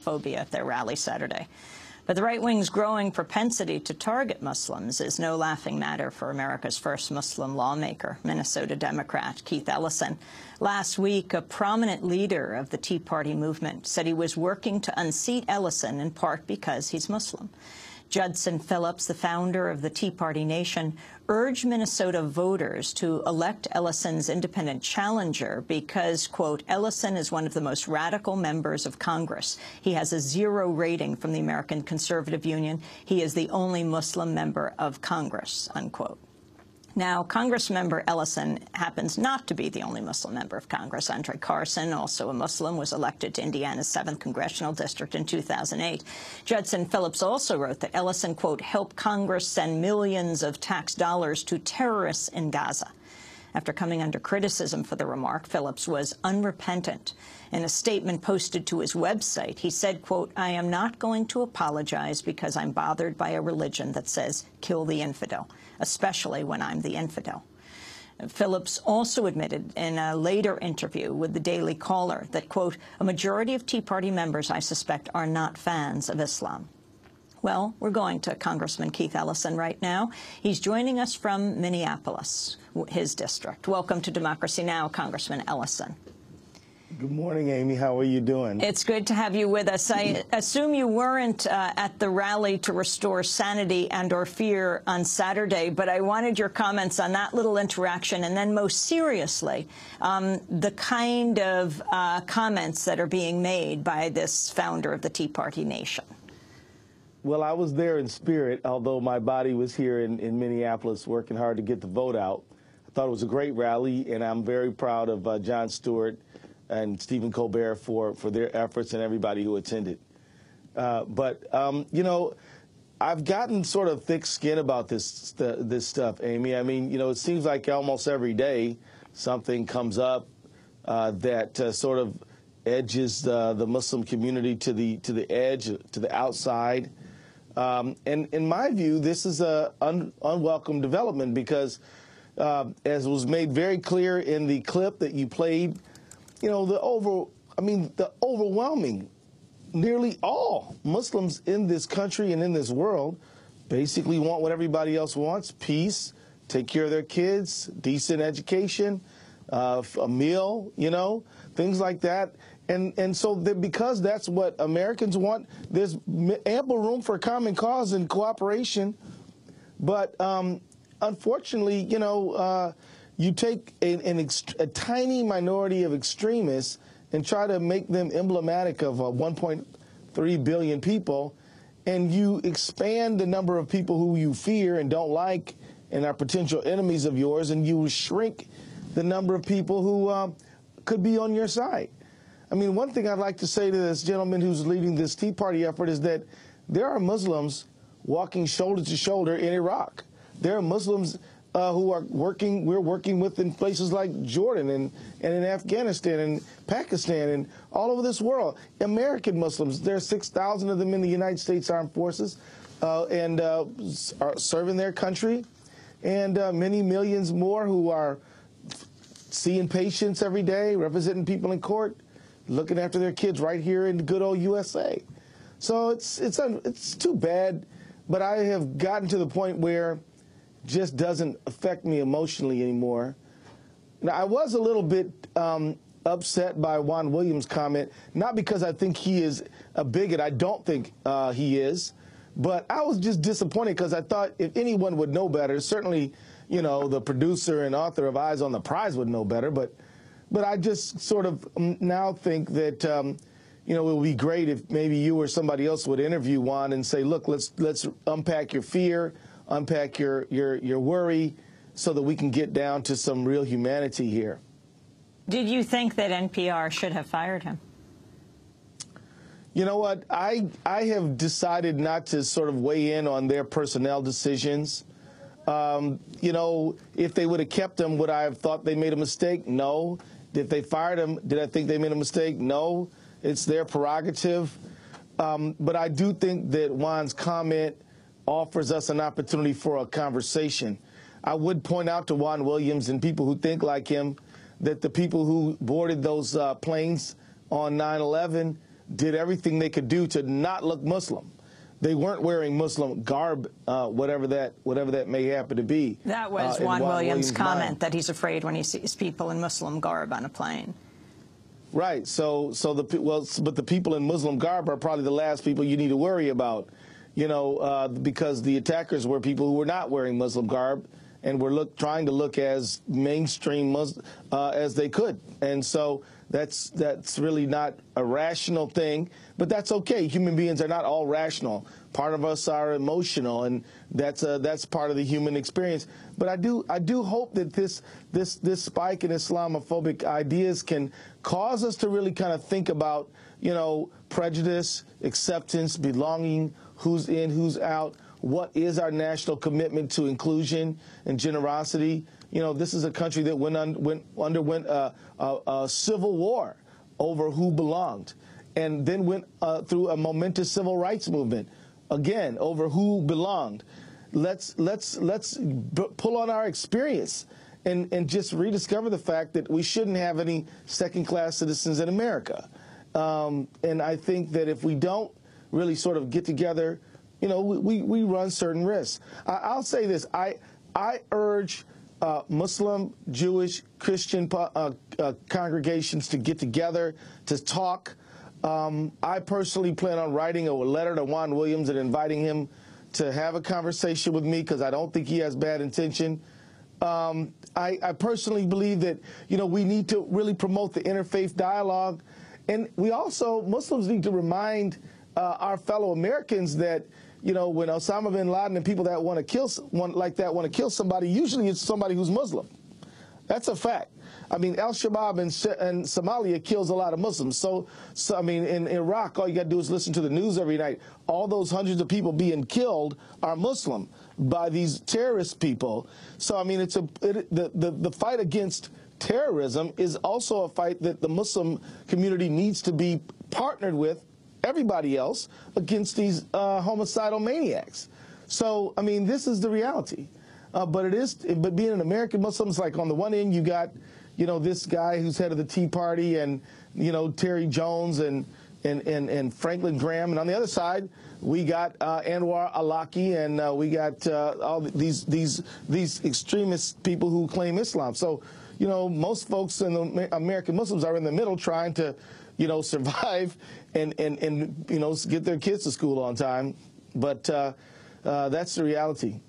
phobia at their rally Saturday. But the right wing's growing propensity to target Muslims is no laughing matter for America's first Muslim lawmaker, Minnesota Democrat Keith Ellison. Last week, a prominent leader of the Tea Party movement said he was working to unseat Ellison in part because he's Muslim. Judson Phillips, the founder of the Tea Party Nation, urged Minnesota voters to elect Ellison's independent challenger because, quote, Ellison is one of the most radical members of Congress. He has a 0 rating from the American Conservative Union. He is the only Muslim member of Congress, unquote. Now, Congressmember Ellison happens not to be the only Muslim member of Congress. Andre Carson, also a Muslim, was elected to Indiana's 7th Congressional District in 2008. Judson Phillips also wrote that Ellison, quote, helped Congress send millions of tax dollars to terrorists in Gaza. After coming under criticism for the remark, Phillips was unrepentant. In a statement posted to his website, he said, quote, I am not going to apologize because I'm bothered by a religion that says kill the infidel, especially when I'm the infidel. Phillips also admitted in a later interview with the Daily Caller that, quote, a majority of Tea Party members, I suspect, are not fans of Islam. Well, we're going to Congressman Keith Ellison right now. He's joining us from Minneapolis, his district. Welcome to Democracy Now!, Congressman Ellison. Good morning, Amy. How are you doing? It's good to have you with us. I assume you weren't at the rally to restore sanity and/or fear on Saturday, but I wanted your comments on that little interaction, and then most seriously, the kind of comments that are being made by this founder of the Tea Party Nation. Well, I was there in spirit, although my body was here in Minneapolis working hard to get the vote out. I thought it was a great rally, and I'm very proud of Jon Stewart and Stephen Colbert for their efforts and everybody who attended. You know, I've gotten sort of thick skin about this stuff, Amy. I mean, you know, it seems like almost every day something comes up that sort of edges the Muslim community to the edge, to the outside. And in my view, this is an unwelcome development because, as was made very clear in the clip that you played, you know, the overwhelming, nearly all Muslims in this country and in this world basically want what everybody else wants: peace, take care of their kids, decent education, a meal, you know, things like that. And so because that's what Americans want, there's ample room for common cause and cooperation. But unfortunately, you know, you take a tiny minority of extremists and try to make them emblematic of 1.3 billion people, and you expand the number of people who you fear and don't like and are potential enemies of yours, and you shrink the number of people who could be on your side. I mean, one thing I'd like to say to this gentleman who's leading this Tea Party effort is that there are Muslims walking shoulder to shoulder in Iraq. There are Muslims who are we're working with in places like Jordan and in Afghanistan and Pakistan and all over this world. American Muslims, there are 6,000 of them in the United States Armed Forces and are serving their country, and many millions more who are seeing patients every day, representing people in court, looking after their kids right here in the good old USA. So it's too bad, but I have gotten to the point where it just doesn't affect me emotionally anymore. Now, I was a little bit upset by Juan Williams' comment, not because I think he is a bigot. I don't think he is, but I was just disappointed because I thought if anyone would know better, certainly, you know, the producer and author of Eyes on the Prize would know better, but I just sort of now think that, you know, it would be great if maybe you or somebody else would interview Juan and say, look, let's unpack your fear, unpack your worry, so that we can get down to some real humanity here. Did you think that NPR should have fired him? You know what? I have decided not to sort of weigh in on their personnel decisions. You know, if they would have kept him, would I have thought they made a mistake? No. If they fired him, did I think they made a mistake? No. It's their prerogative. But I do think that Juan's comment offers us an opportunity for a conversation. I would point out to Juan Williams and people who think like him that the people who boarded those planes on 9/11 did everything they could do to not look Muslim. They weren't wearing Muslim garb, whatever that may happen to be. That was Juan Williams' comment, that he's afraid when he sees people in Muslim garb on a plane. Right. But the people in Muslim garb are probably the last people you need to worry about, because the attackers were people who were not wearing Muslim garb and were trying to look as mainstream as they could. And so that's really not a rational thing, but that's okay. Human beings are not all rational. Part of us are emotional, and that's part of the human experience. But I do hope that this spike in Islamophobic ideas can cause us to really kind of think about, prejudice, acceptance, belonging, who's in, who's out. What is our national commitment to inclusion and generosity? This is a country that underwent a civil war over who belonged, and then went through a momentous civil rights movement, again, over who belonged. Let's pull on our experience and just rediscover the fact that we shouldn't have any second-class citizens in America. And I think that if we don't really sort of get together, we run certain risks. I'll say this. I urge Muslim, Jewish, Christian congregations to get together, to talk. I personally plan on writing a letter to Juan Williams and inviting him to have a conversation with me, because I don't think he has bad intention. I personally believe that, we need to really promote the interfaith dialogue. And Muslims need to remind our fellow Americans that, when Osama bin Laden and people that want to kill somebody, usually it's somebody who's Muslim. That's a fact. I mean, Al-Shabaab in Somalia kills a lot of Muslims. So I mean, in Iraq, all you got to do is listen to the news every night. All those hundreds of people being killed are Muslim by these terrorist people. So I mean, the fight against terrorism is also a fight that the Muslim community needs to be partnered with everybody else against these homicidal maniacs. So I mean, this is the reality. But being an American Muslim, it's like on the one end you got, this guy who's head of the Tea Party, and Terry Jones and Franklin Graham, and on the other side we got Anwar Awlaki, and we got all these extremist people who claim Islam. So most folks in the American Muslims are in the middle, trying to survive and get their kids to school on time. But that's the reality.